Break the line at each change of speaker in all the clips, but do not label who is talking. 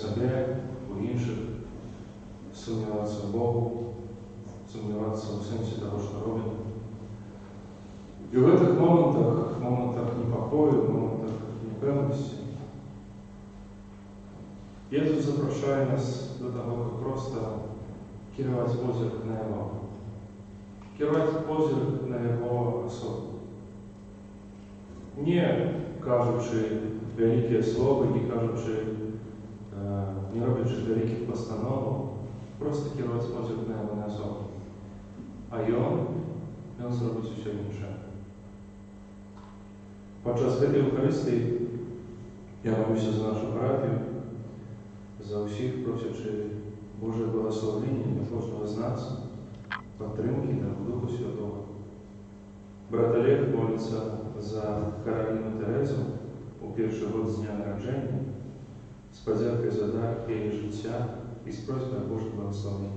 себе, у інших, сумніватися в Богу, сумніватися у сенсі того, що робимо. І в этих моментах непокою, в моментах непевності, Єсус запрошує нас до того, як просто керувати позір на Його. Керувати позір на Його особу. Не кажучи великі слова, не роблячи великих постанов, просто керувати позір на Його особу. А Він зробить все інше. Подчас этой Евхаристії я молюся за нашу парафію, за усіх, просячи Боже благословення для кожного з нас, підтримки та Духу Святого. Брат Олег молиться за Каролину Терезу у перший год з дня народження, з подякою за дар її життя і з просьбою Божого благословення.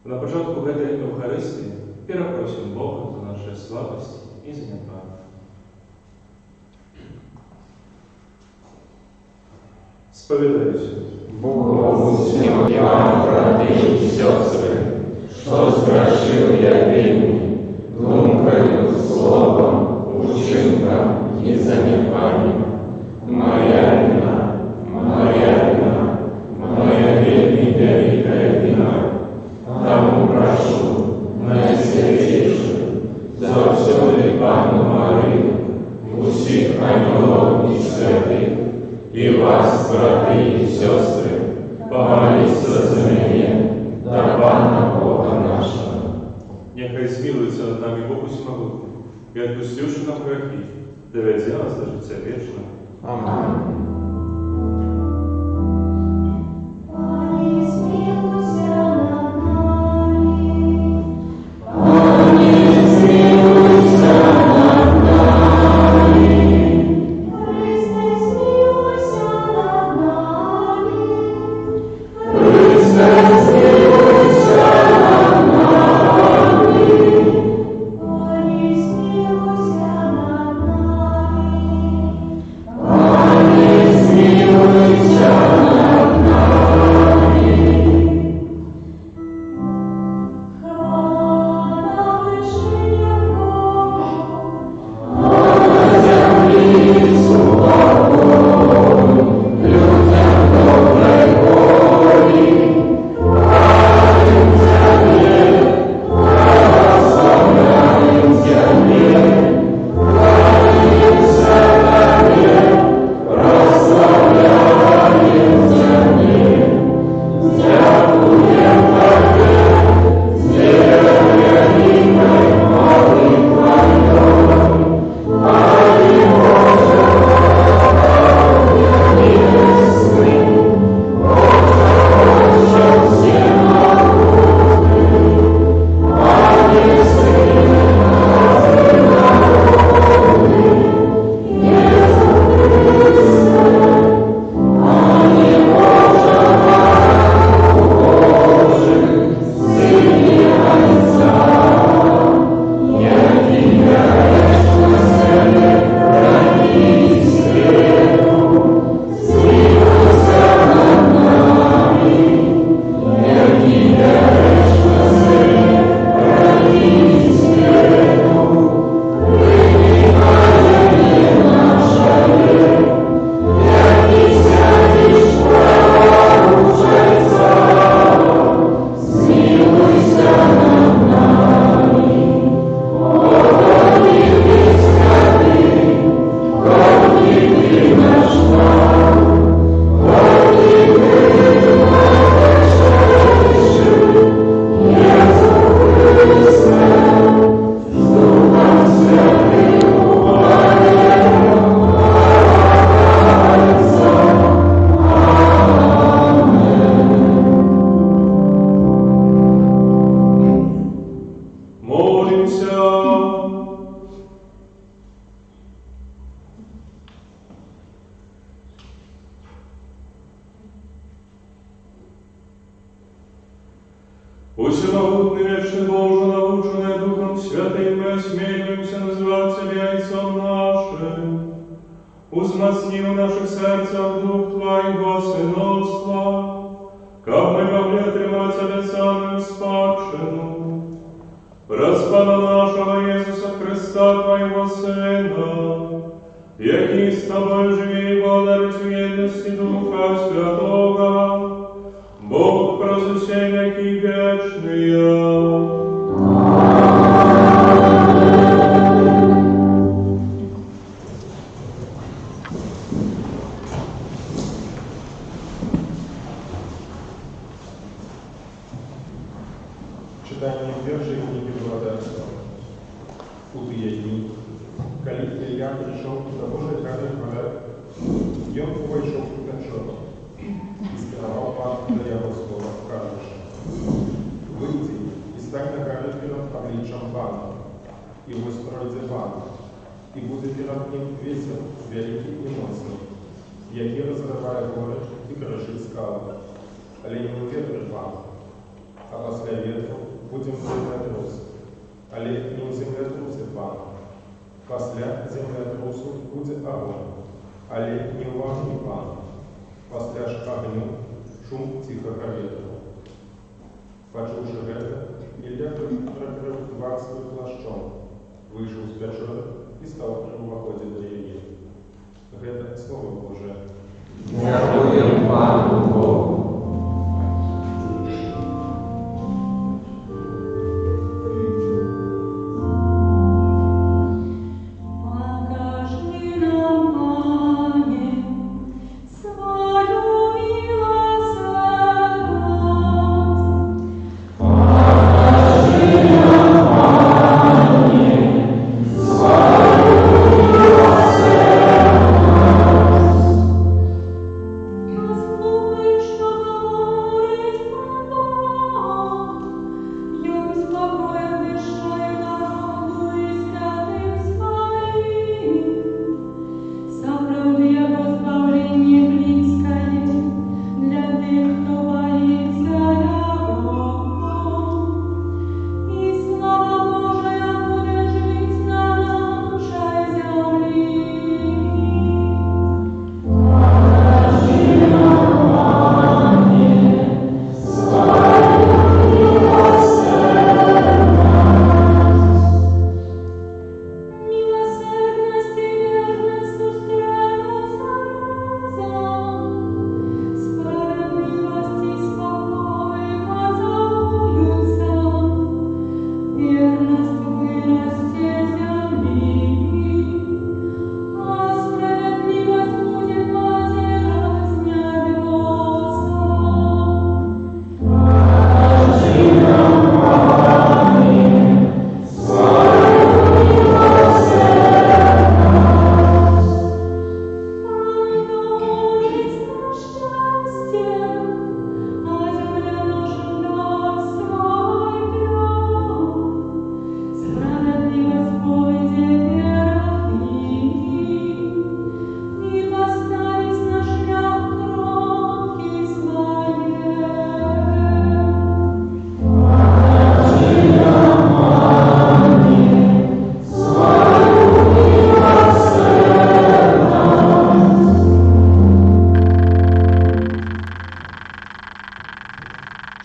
На початку этой Евхаристії перепросимо Бога за наші слабості і занепады. Сповідаюся.
Богу всім я, брати і сестри, що згрішив я вельми, думкою, словом, учинком і занепанням. Моя вина, моя вельми велика вина. Тому прошу, найсвятейшую, завсюди Панну Марію, усіх ангелов і святих, і вас, брати і сестри, помоліться за мене до Пана Бога нашого.
Нехай змилується над нами Бог усемогутній, і відпустивши нам грехи, доведе нас до життя вічного.
Амінь.
Усемогутный вечный Боже, наученный Духом Святым, мы осмеливаемся называть Тебя Отцом нашим.
Узмацни в наших сердцах дух Твоего сыновства, как мы могли отримать обетованную спадщину. Распана нашего Иисуса Христа, Твоего Сына, який с Тобой живи и владарит в едности Духа Святого, Бог прозусей веки вечные.
Читание первой книги Благодарства. У тыя дні, калі Ілля прийшов до Божої хати хваля, ён увайшов у печору і скеравав пан до його слова, кажучи: «Вийди і стань на горі перед обличчям пана, і ось пройде пан, і буде перед ним вітер великий і моцний, який розриває гори і крушить скали, але не у вітрі пан, а після вітру будем землетрус, але не у землетрусе пан. Після землетрусу буде огонь, але не у вогні пан. Після ж огню шум тихого ветру. Почувши гэта, Ілля прикрив твар свой плащом, вийшов з печори і став при уваході до яї. Гэта слово Боже.
Дякуємо Пану Богу.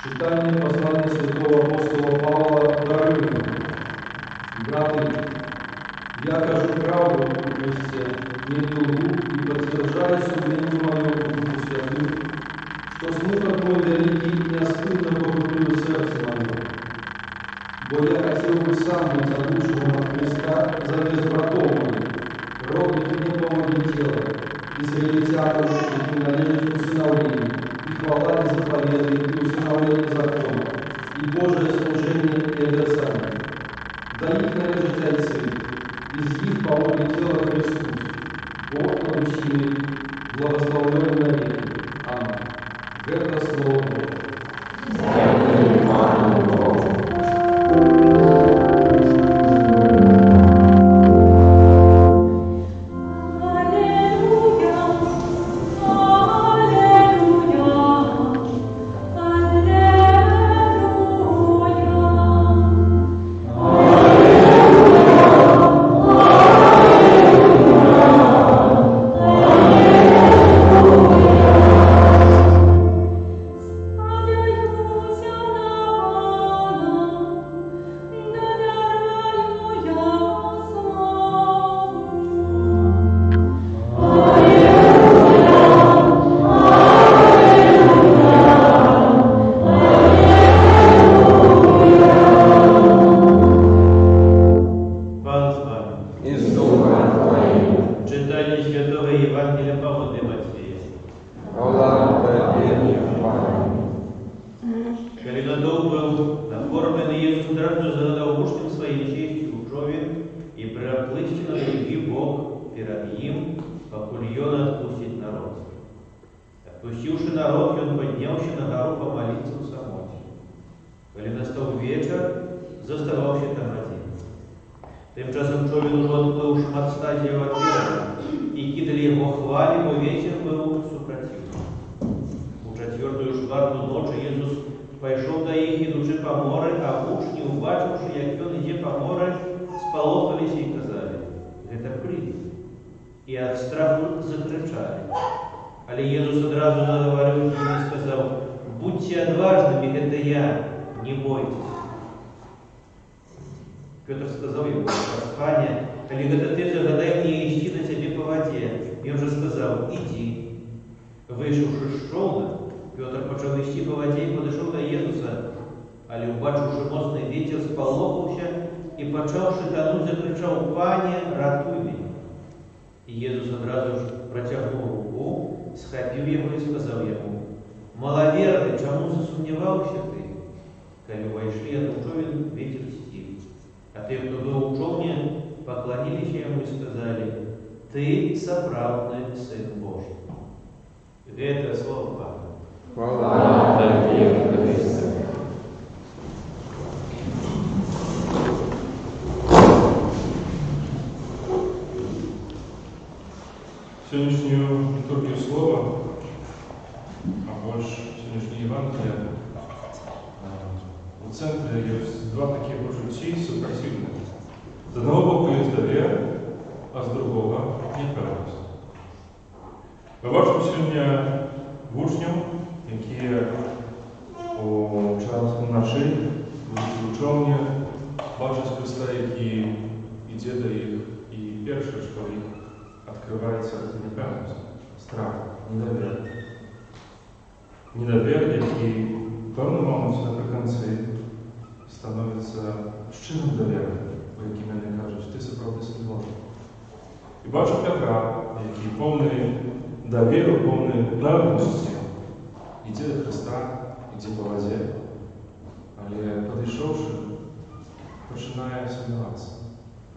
Читание послания святого апостола Павла до Римлян. Браты, я кажу правду вместе, не лгу и подтверждаю суждение мое Духу Святым, что смуток мой великий не остыл на погубил сердце мое. Бо я хотел бы сам быть заглушенным от Христа за весь братов моих, родных и неполных тела, израильтянам, и принадлежит усыновлению, и хвала и заповедание, и усыновление закона, и Божие служение и оберцание. Да их належит отцы, из них полоны тела Христус, Бог научили, благословленный навеки. Аминь. Это слово Божие.
Дякуємо Пану Богу.
жажду загадав учням своїм честі у човен і переплисти на другий бок перед їм, покуль он отпустить народ. Отпустивши народ, он поднявся на гору помолиться у самоті. Коли настав вечір, заставався там один. Тим часом човен уже отплив шмат стадії від берега, і кидали його хвалі, бо вечір був супротивний. У четвертую шварту ночі Єсус пішов до їх, ідучи по морі, а учні, убачивши, як він іде по морі, сполохалися і казали: «Це брід». І від страху закричали. Але Єсус одразу заговорив з ними і сказав: «Будьте отважными, это я, не бойтесь». Петр сказав йому: «Пане, коли это ти загадай мені йти на тебе по воді». Він же сказав: «Іди». Вийшовши з човна, Петр почав йти по воді і підійшов до Єсуса, але, убачивши моцний вітер, сполохався і, почавши тонуть, закричав: «Пане, рятуй мене». І Єсус одразу ж протягнув руку, схопив його і сказав йому: «Маловірний, чому засумнівався ти?» Коли войшли в човен, ветер стих. А те, хто був у човні, поклонилися йому і сказали: «Ти справдний Син Божий». Это слово Павла.
Хвала Тобі, Христе.
Сьогоднішню літургію слова, а більш сьогоднішній Євангелія, у центрі є два такі почутті супротивні. З одного боку є довіра, а з другого – непевність. Ми бачимо сьогодні учнів, які у час вночі в човні бачать Христа, який йде до їх, і перше, що їх відкривається, це непевність, страх, недовір. Недовір, який в певному моменті наприкінці становиться щирим довір'ям, у якій мені кажуть: «Ти справді Син Божий». І бачу Петра, який повний довіру, повний певності, йде до Христа, йде по воді, але підійшовши, починає сумніватися,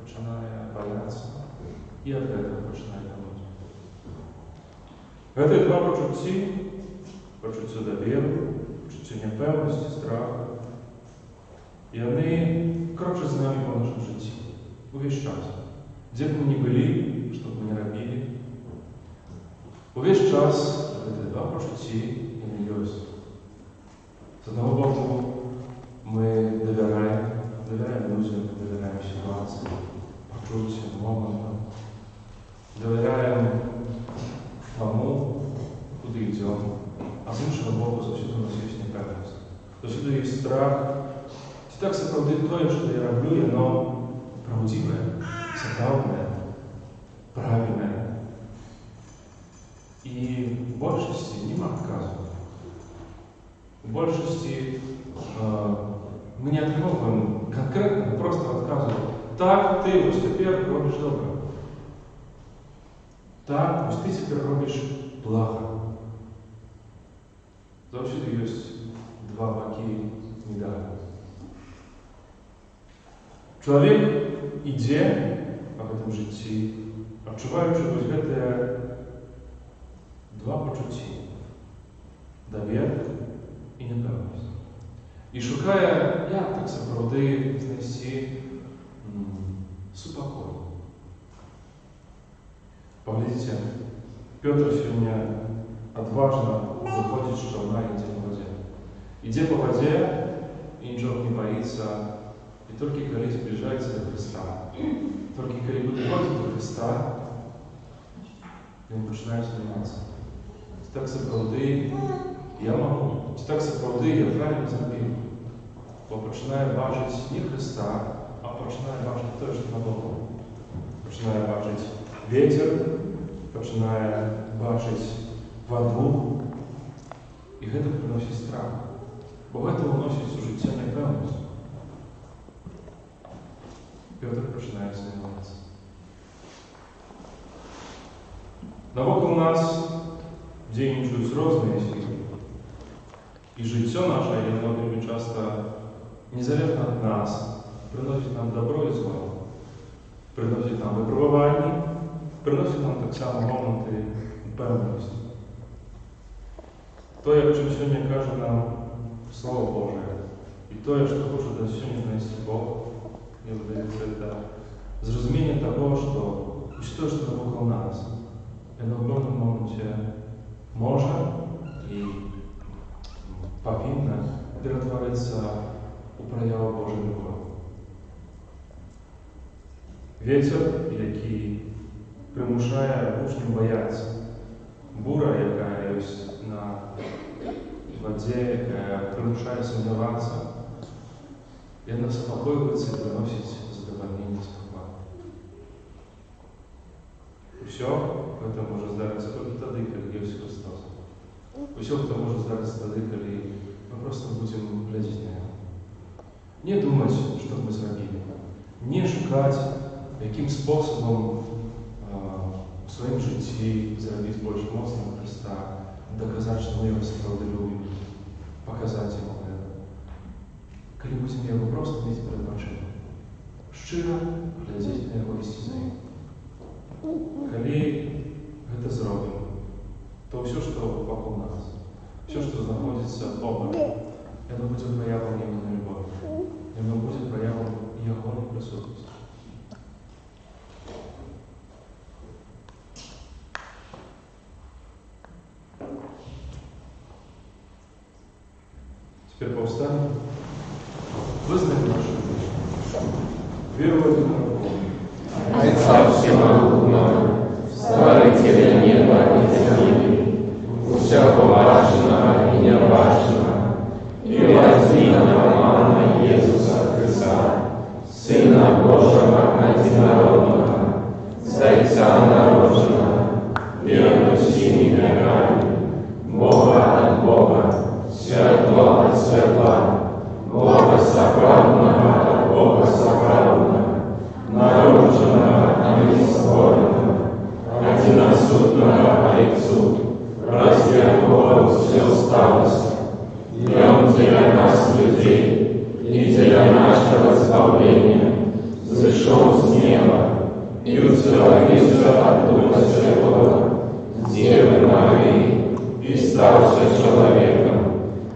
починає боятися і від цього починає тонути. Це два почутті, почуття довіри, почуття непевності, страху, і вони крочать з нами по нашому житті, увесь час. Де б ми не були, що б ми не робили, увесь час ці два почутті вони є. З одного боку, ми довіряємо людям, довіряємо ситуації, почуттям, моментам, довіряємо тому, куди йдемо, а з іншого боку, завжди у нас є непевність. Завжди є страх. Чи так справді те, що я роблю, воно правдиве, справдне, правильне. І в більшості немає відказу. В більшості ми не отримуємо конкретно, просто відказу. Так, ти ось тепер робиш добре. Так, ось ти тепер робиш благо. Завжди є два боки медалі. Чоловік йде по гэтым житті, відчуваючи ось гэта два почутті – довір і непевність. І шукає, як так справді знайти супокой. Поглядите, Петр сьогодні отважно виходить з човна і йде по воді. Йде по воді і нічого не боїться. І тільки коли зближається до Христа, тільки коли підходить до Христа, він починає займатися. Чи так справді я можу, чи так справді я правильно зробив. Бо починає бачити не Христа, а починає бачити те, що навколо. Починає бачити вітер, починає бачити воду. І це приносить страх. Бо це вносить у життя непевність. Петр починає займатися. Навокруг нас дзейнічаюць розныя сілы. І жыццё наше, яно вельмі часта незалежно от нас, приносить нам добро і зло, приносить нам випробування, приносить нам так само моменти певності. То, як чим сьогодні каже нам Слово Боже, і то, що хоче до сьогодні донести Бог, мені здається, це зрозуміння того, що навколо нас, і на певному моменті може і повинна перетворитися у прояву Божої любові. Вітер, який примушає учнів боятися, бура, яка є на воді, яка примушає сумніватися, він нас заспокоюється і приносить задовольнення і спокою. Все это может здариться только тогда, когда Иисус Христос. Все это может здариться тогда, когда мы просто будем глядеть на Него. Не думать, что мы сделали. Не шукать, каким способом в своем житии заработать больше моста на Христа, доказать, что мы Его справді любим, показать Ему это. Когда будем Его просто видеть перед очима, щиро глядеть на Его истину. Коли это зробимо, то все, что вокруг нас, все, что знаходится обо, это будет проявом Его любові, это будет проявом Его присутствия. Теперь повстанем, вызнаем нашу веру в один Бога,
Отца Всемогутного, Створителя неба и земли, всего важного и неважного, и воздвигнутого Мана Иисуса Христа, Сына Божьего Одинородного, Зайца народженного, верующими веками, Бога от Бога, Святого от Светла, Бога сокровенного от Бога сокровенного, наружного, а не створенного, одиносудного Отцу, развернувого все сталося, и Он для нас, людей, и для нашего избавления, зашел с неба и утвердился от Духа Святого, Девы Марии, и ставший человеком,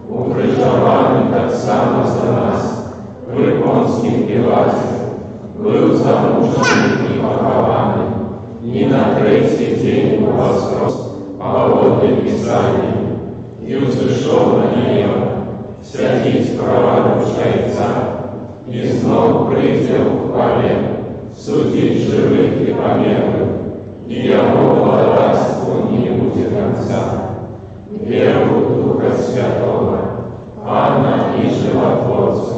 упреждованный так само за нас, при Понтских Пилате, был замучен и похованный, и на третий день воскрес по воде Писания, и взошел на небо, сядет правую Отца, и снова придет в хвале, судить живых и померлых, и Его владарству не будет конца. Веру в Духа Святого, Анна и Животворцу,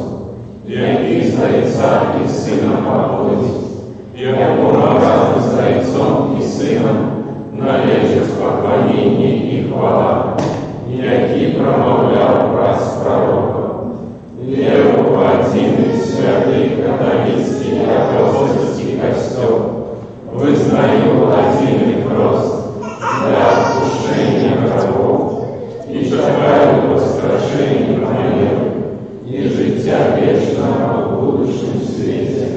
який з Отця і Сина походить, якому разом з Отцом і Сином належить поклоніння і хвала, який промовляв раз пророка. Веру в один и святый католический и апостольский костел, вызнаю один и прост для отпущения грехов, и чекаю воскрешения моего и життя вечного в будущем свете.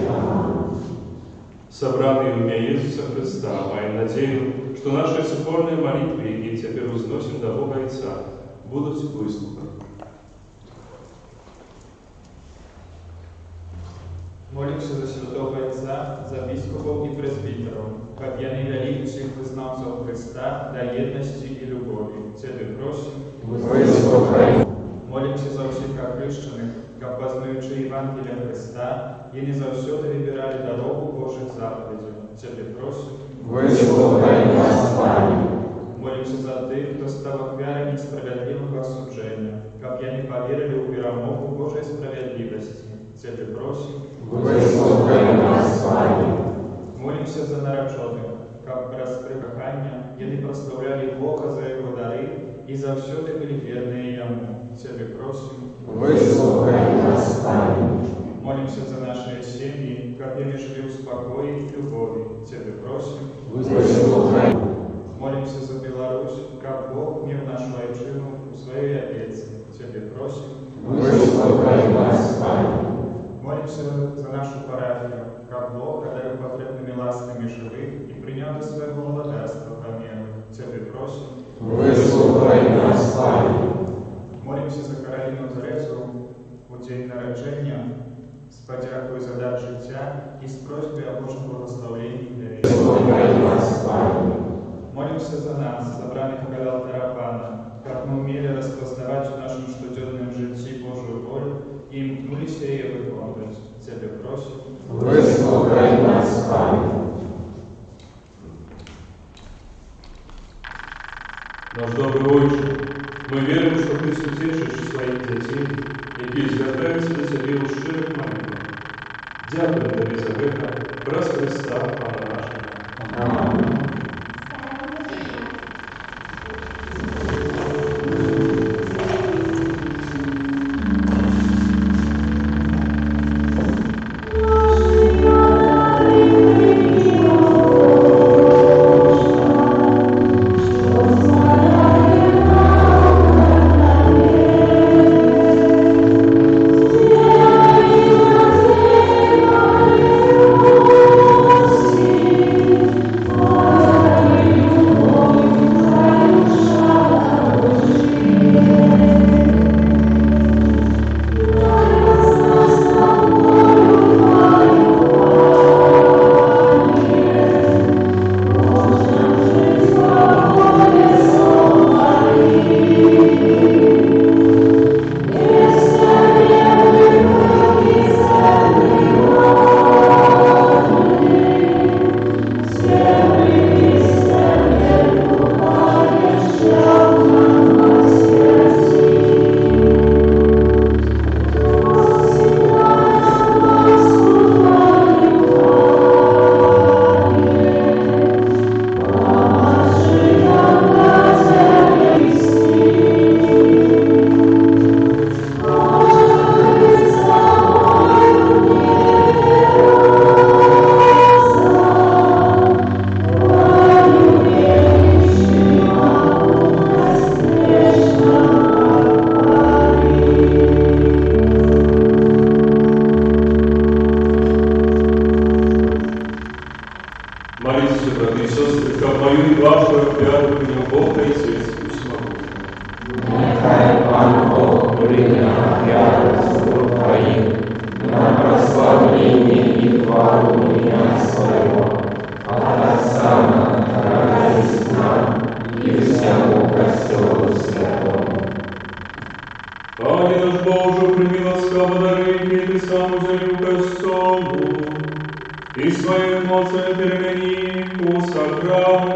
собранные в имя Иисуса Христа, маем надею, что наши соборные молитвы, и теперь возносим до Бога Отца, будут выслушаны.
Молимся за Святого Отца, за біскупов и пресвитеров, как и они вели всех вызнавцев Христа до едности и любови. Тебе просим.
Выслухай.
Молимся за всех окрещенных, как познаючи Евангелие Христа, и не завсёды выбирали дорогу Божьих заповедей. Тебе просим.
Выслухай нас, Пане.
Молимся за тех, кто стал верой несправедливого осуждения, как и они поверили в перемогу Божьей справедливости. Тебе просим.
Выслухай нас, Пане.
Молимся за наречених, как раскрыв кохання, и они прославляли Бога за Его дары, и за все были верные Ему. Тебе просим.
Выслухай нас, Пане.
Молимся за наши семьи, как они жили в спокое и любови. Тебе просим.
Выслухай.
Молимся за Беларусь, как Бог мир нашу отчину в своей опеце. Тебе просим.
Выслухай нас, Пане.
живих і прийняти свого володарства. Амінь. Тебе просим.
Вислухай нас, Пане.
Молимся за Каролину Зарецу у день народження, з подякою за дар життя і з просьбою о Божому благословенні для віку.
Вислухай нас, Пане.
Молимся за нас, забранных от алтаря Пана, как мы умели распознавать в нашем штуденном житті Божию волю и мкнулись ее выполнить. Тебе просим.
Вислухай нас, Пане.
Наш добрий Отче, ми віримо, що Ти сутішиш своїх дітей, які звертаються до Тебе у щирих молитвах. Дякуємо Тобі за вихід, через Христа, Пана нашого.
Амінь.
Молитесь, браты и сестры, как мою и вашу клятву принял Бог и светскую славу.
Нехай Пан Бог прийняв клятву Твоїх на прославлення і хвалу ім'я Своего, а так само радість нам і всьому Костьолу Святому.
Пане наш Боже, прими ласкаво дари, і Ти сам узрів Костьолу, і свої емоції перемені у сакраму,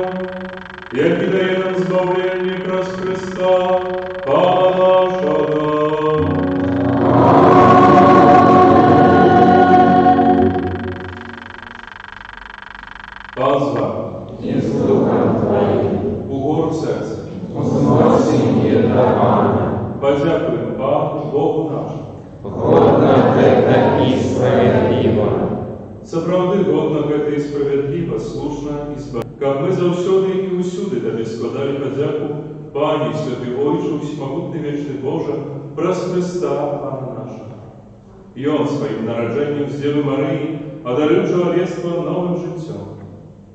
який дає нам збавлення через Христа, Пана нашого. Пан з вами,
І з Духом Твоїм
угору серця.
узносим до Пана,
Подякуємо Пану Богу нашому.
годно это и справедливо.
Сапраўды годна гэта і справядліва, слушна і збавна. Каб мы заўсёды і ўсюды Табе складалі падзяку, Пане, святы Ойче, усмагутны вечны Божа, праз Христа, Пана нашага. Ён сваім нараджэннем з Дзевы Марыі адарыў чалавецтва новым жыццём.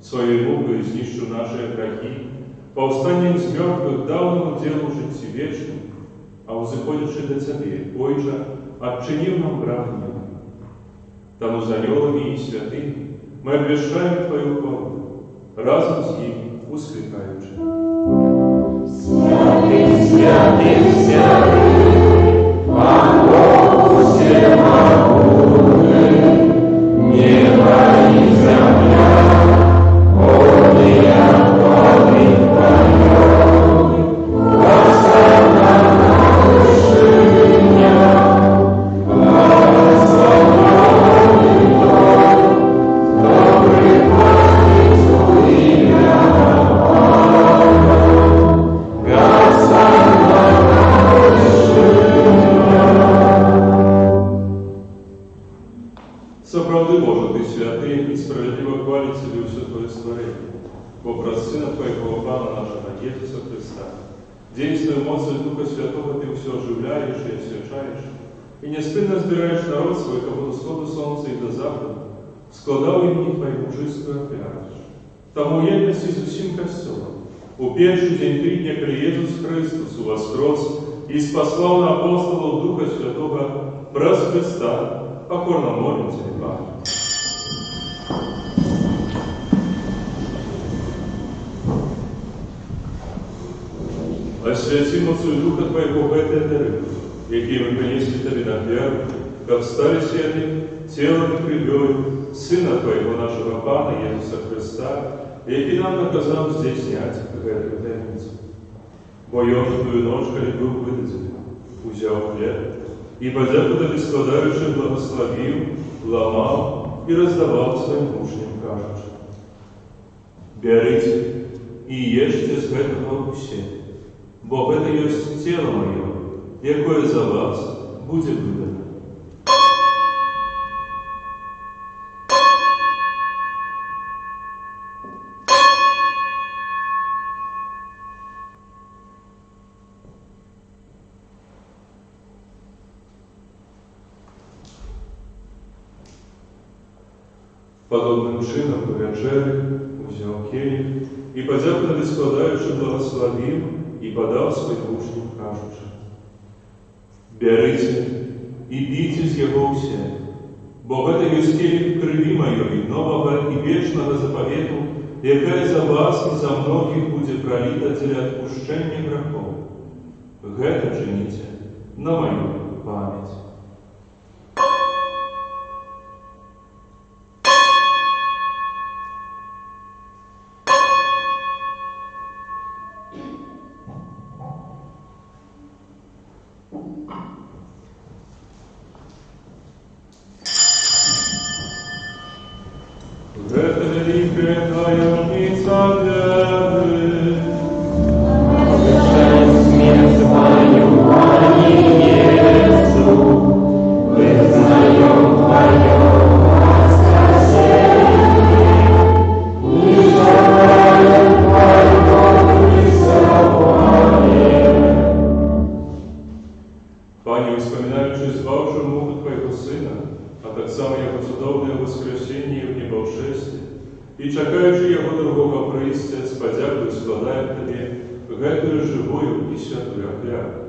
Сваёй мукаю знішчыў нашыя грахі, паўстаннем з мёртвых даў нам удзел у жыцці вечным, а узыходзячы да Цябе, Ойча, адчыніў нам брах неба. Таму з анёламі і святымі мы абвяшчаем Твою хвалу, разом з імі усклікаючы.
Святый, святый, святый, Пан Бог всемогутный, небо и земля, воды отводы Твоей, Господа на вершине, благословенный Твой, добрый память имя
Сапраўды, Боже, Ты святы і справедливо хвалить Тебе ўсё Твое створение, бо праз Сына Твоего Пана нашего Иисуса Христа, действуя мощью Духа Святого, Ты все оживляешь и освячаешь, и неспинно збираєш народ свой, как от сходу солнца и до захода, складав імені Твоему чистую опять. Тому єдності з усім Костюлом. У перший день тижня, коли Єсус Христос воскрес і спаслав на апостолів Духа Святого праз Христа, покорно молим Тебе, Пане. Освяти мощью Духа Твоего в этой дары, які ми принесли Тебе на клятву, как стали святым телом и кровью Сына Твоего, нашего Пана Иисуса Христа, який нам наказав здесь снять эту таємницю. Бо й он в тую ночь, коли был выдаден, взял хлеб, и, подяку Тебе складаючи, благословил, ломал и раздавал своим учням, кажучи: «Берите и ешьте с этого все, бо это есть тело мое, якое за вас будет выдано». Подобним чином по вечері узяв келих і, подяку Тобі складаючи, благословив і подав своїм учням, кажучи: «Берите і пійте з його все, бо это есть келих крови моей, нового и вечного заповету, якая за вас и за многих будет пролита для отпущения грехов. Это чините на мою память». Это великая таемница веры.
Смерть Твою, Пане Иису, вызнаем Твое воскресение и желаем Твоего присылания.
Пане, вспоминаючи звавши муку Твоего Сына, а так само Його чудовне воскресіння в небовшесті, і чекаючи Його другого прийстя, з подякою складаємо Тобі гэтую живую і святую клятву.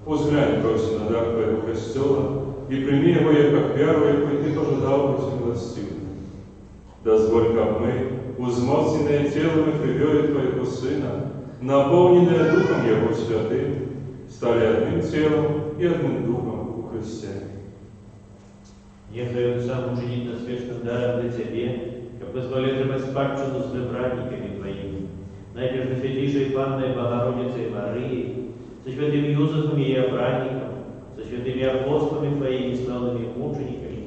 Узглянь, просим, на дар Твоего Христола, и прими его, як веру, якою Ты пожидал быть милостивым. Дозволь, как мы, узмоцненные телом и кровью Твоего Сына, наполненные Духом Его Святым, стали одним телом и одним Духом у Христе.
Нехай Он сам учинит нас вечным даром для Тебе, как позволит им спадщину с выбранниками Твоими, найдешь святейшей Панной Богородицей Марии, со святым Юзефом и Иоанником, со святыми апостолами Твоими славными мучениками,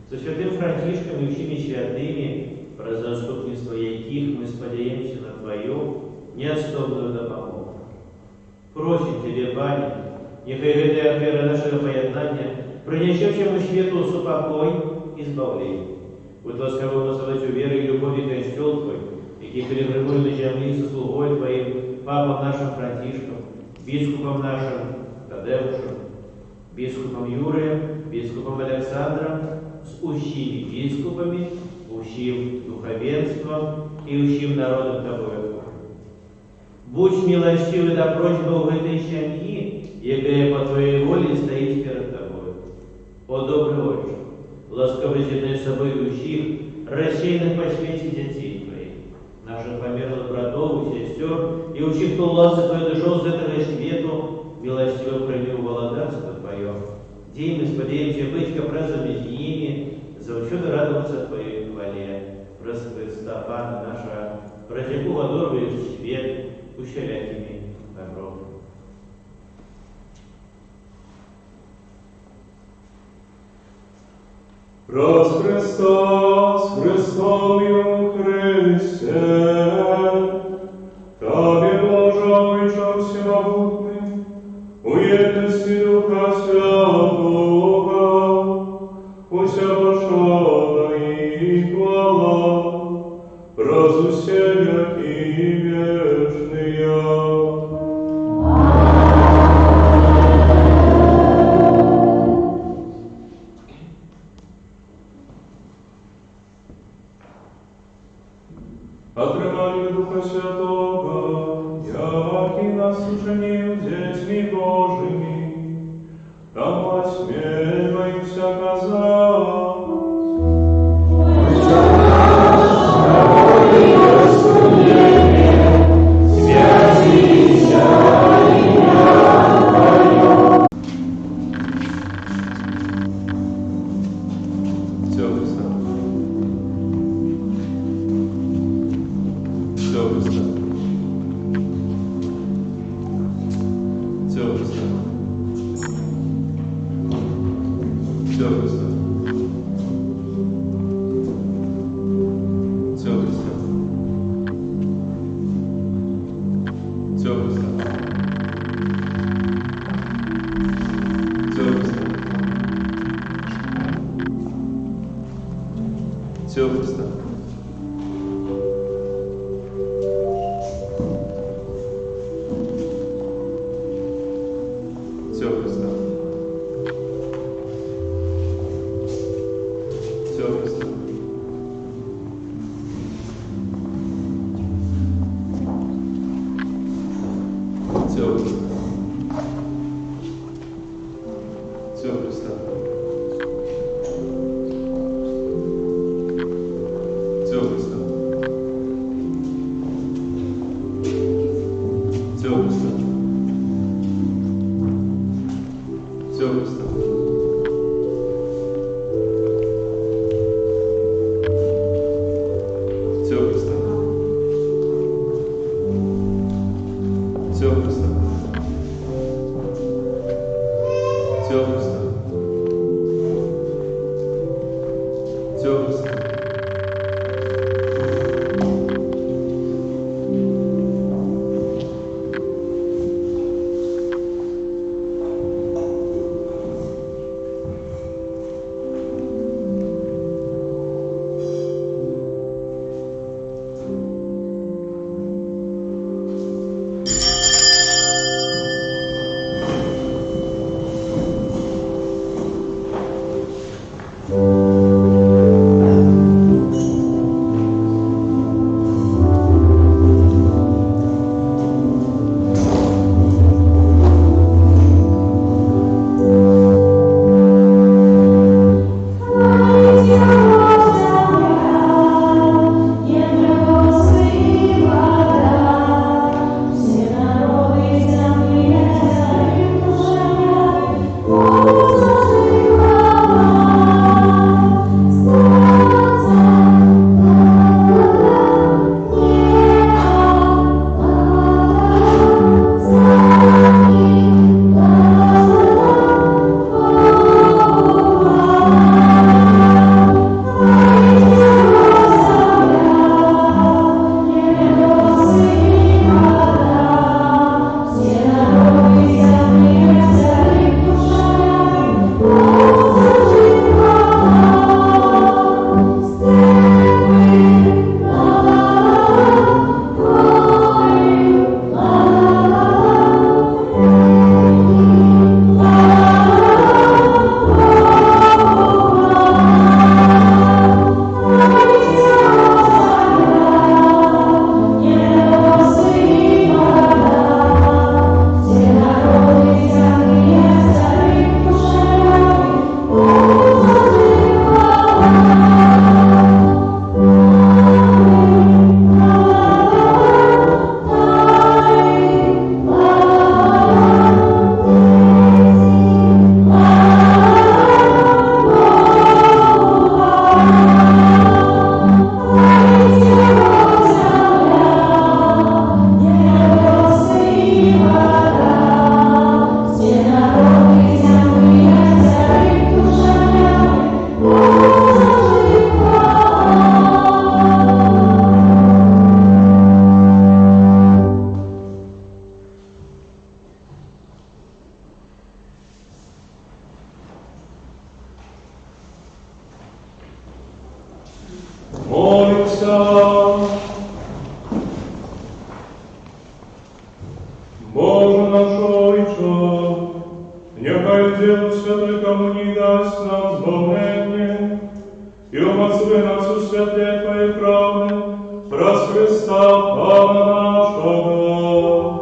со святым Францишком и всеми святыми, про заступництво яких мы сподеемся на Твою неотступную допомогу. Просим Тебе, Пане, нехай эта вера нашего поєднання принесе всему свету супокой и избавление. Будь ласкавым наслать веры и любови Костел Твой, який перегребуй на земли со слугой Твоим, Папом нашим Францишком, Бискупом нашим Тадеушем, Бискупом Юрием, Бискупом Александром, с ущими бискупами, ущим духовенством и ущим народом Тобою. Будь милостивый до просьбы в этой семьи, якая по Твоей воле стоит перед Тобой. О добрый Отче, ласково зеленой собой ущих, рассеянных по свете детей Твоих, наших померлых братов и сестер, и учих, кто ласк Твой дошел с этого свету, милостиво прими в володарство Твое. Дей мы сподеемся быть капразами с ними, за учеты радоваться Твоей хвале. Прос Христа, Пана наша, протеку водорваешь свет, ущелякими добром.
Прос Христос, Христов'ю Христе, Тебе, Боже, Отче всемогутный, у едности Духа Святого, уся пошла и хвала, разусея и вечная. От Божими, тому осмеливаемся казать. Все, Христа. Все, Христа. Все, Христа. Все, Христа. Все, Христа. Все, Христа. Все, Христа. Все, Христа. Все, Христа. Все, Христа. Все, Христа. Все, Христа. Все, Христа. Все, Христа. Все, Христа. Все, Христа. Все, Христа. Все, Христа. Все, Христа. Молимся. Боже наш Отче, нехай делу святой коммунии дасть нам збавлення і умацує нас у святе Твоє правди, праз Христа Пана нашого.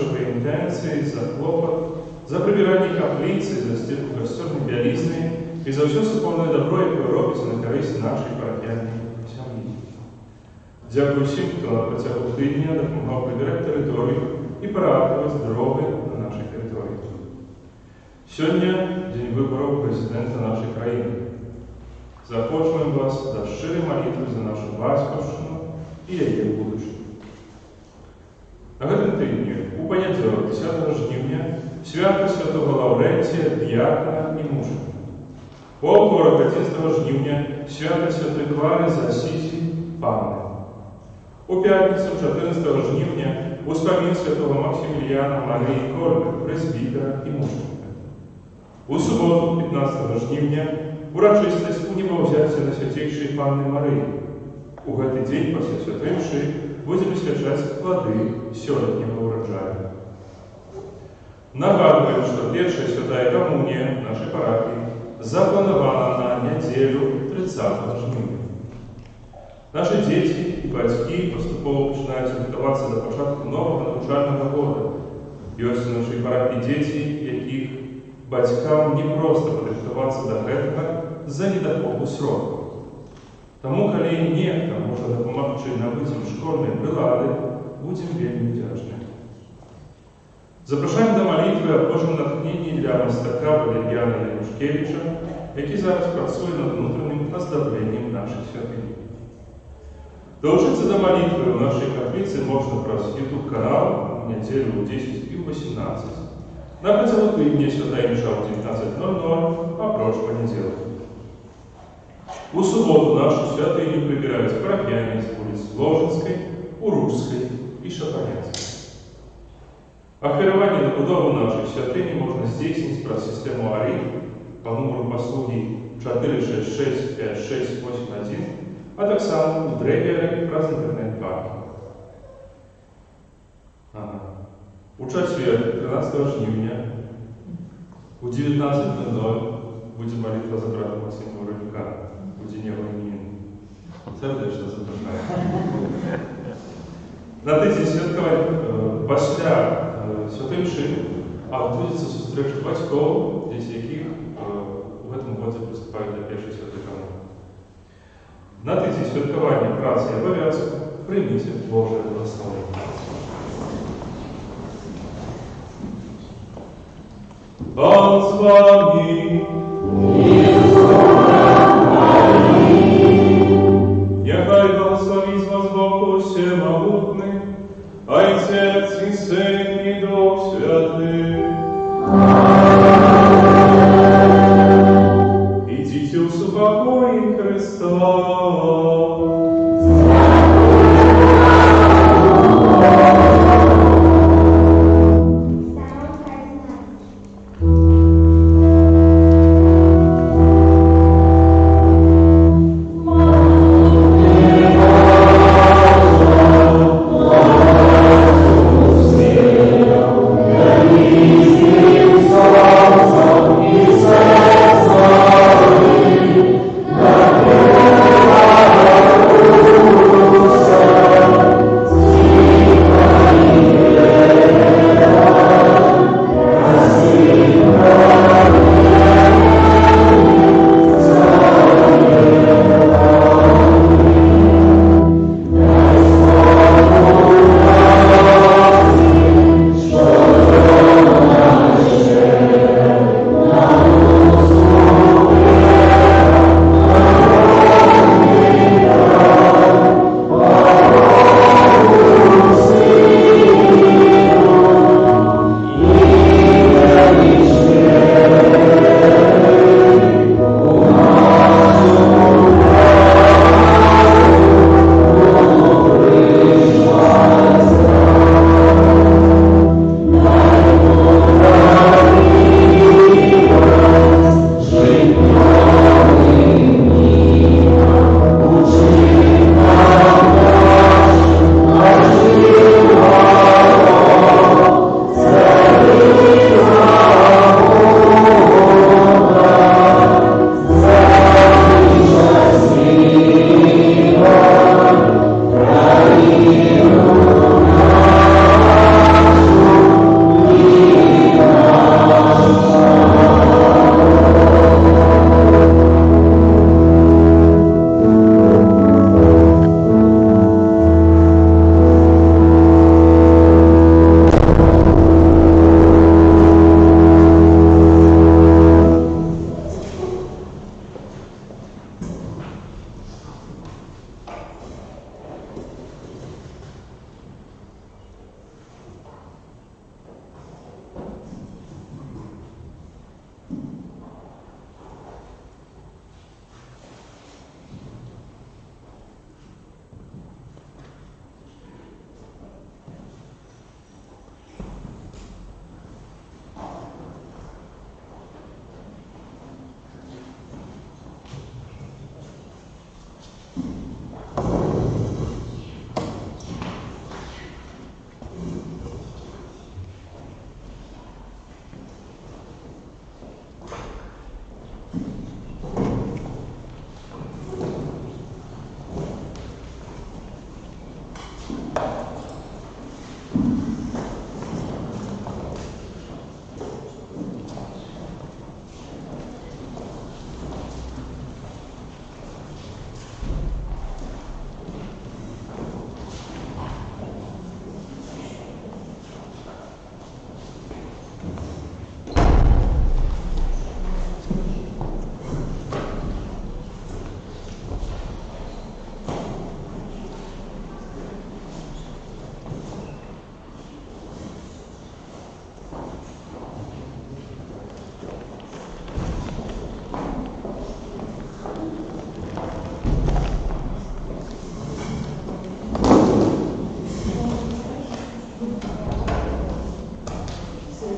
добрые интенции, за клопот, за прибирание каплицы, за стирку костюмной белизны и за все супольное добро, яке робиться на користь нашей парафіяльній сім'ї. Дякую всім, хто на протягом тижня допомагав прибирати територію і порадувати дороги на нашій території. Сьогодні день виборів президента нашої країни. Запрошуємо вас до щирої молитви за нашу батьківщину і її будущее. На гэтым тижні, у понеділок, 10 жнівня, свято святого Лаврентія, діакона і мужа. У вівторок, 11 жнівня, свято святої Клари з Асісі, Панни. У п'ятницю, 14 жнівня, успомін святого Максиміліяна Марії Корби, пресбітера і мученика. У суботу, 15 жнівня, урочистість уніваўзяцця на святейшей Панны Марыі. У гэты дзень пасля святой мшы будем свячаць плады сёлетняга ўраджаю. Нагадываем, что першая святая коммуния нашей парафии запланована на неделю 30 жнивня. Наши дети и батьки поступово начинают готовиться до початку нового навчального года. Ёсць у нашей парафии дети, якіх батькам не просто падрыхтавацца до гэтага з-за недахопу срокаў. Таму, калі нехта можа дапамагчы набыццем школьнай прылады, будзем вельмі удзячныя. Запрашаем да малітвы аб Божым натхненні для мастака Валер'яна Янушкевіча, які зараз працуе над внутреннім аздабленнем нашай святыні. Долучыцца да малітвы ў нашай капліцы можна праз YouTube-канал у нядзелю ў 10 і ў 18. На працягу тыдня святая мша ў 19:00, апроч панядзелка. У суботу нашу святыню прыбіраюць парафіяне з вуліц Ложынскай, Уружскай і Шапарянскай. Ахвяраванне на будову нашай святыні можна здзейсніць праз сістэму АРИ па нумару паслугі 4665681, а таксама у драйверы праз інтэрнэт-банкінг. У чацвер, 13 жнівня, у 19:00 будзе малітва за брата Максима Воронюка. Будзе нева імені. Сэрдэчна запрашаю. На тыдзень святкаваць пасля святой мшы адбудзецца сустрэча бацькоў, дзеці якіх у гэтым годзе прыступаюць да першай святой камуніі. На тыдзень святкавання працы і абавязку прыміце Божае благословенне. Пан з вами. Нехай благословить вас Бог Всемогутный, Отец и Сын и Дух Святый. Идите в супокой Христа.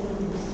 справедливості.